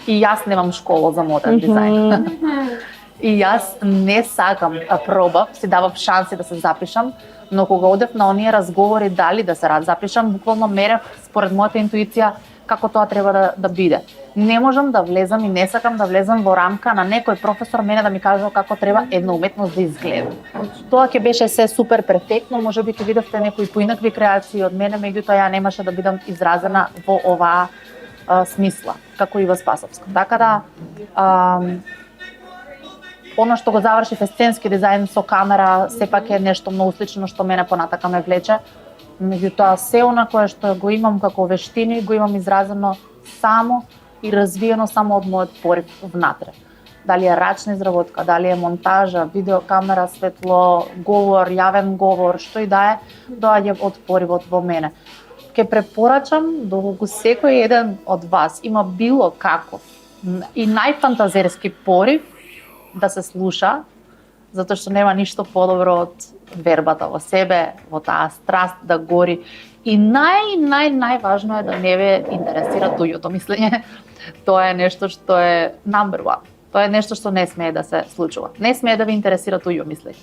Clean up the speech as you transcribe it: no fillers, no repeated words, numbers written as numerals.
И јас немам школа за моден дизајн. И јас не сакам, пробав, си давав шанси да се запишам, но кога одев на оние разговори дали да се запишам, буквално мерев според мојата интуиција како тоа треба да биде. Не можам да влезам и не сакам да влезам во рамка на некој професор мене да ми кажува како треба една уметност да изгледа. Тоа ќе беше се супер перфектно, можеби ќе видевте некои поинакви креации од мене, меѓутоа ја немаше да бидам изразена во оваа смисла, како Ива Спасовска. Така да, она што го завршив сценски дизајн со камера, сепак е нешто многу слично што мене понатака ме влече. Меѓутоа, се она кое што го имам како вештини, го имам изразено само и развиено само од мојот порив внатре. Дали е рачна изработка, дали е монтажа, видеокамера, светло, говор, јавен говор, што и да е, доаѓа од поривот во мене. Ке препорачам доколку секој еден од вас има било каков и најфантазерски порив да се слуша, затоа што нема ништо подобро од вербата во себе, во таа страст да гори. И најважно е да не ве интересира туѓото мислење. Тоа е нешто што е number one. Тоа е нешто што не смее да се случува. Не смее да ви интересира туѓо мислење.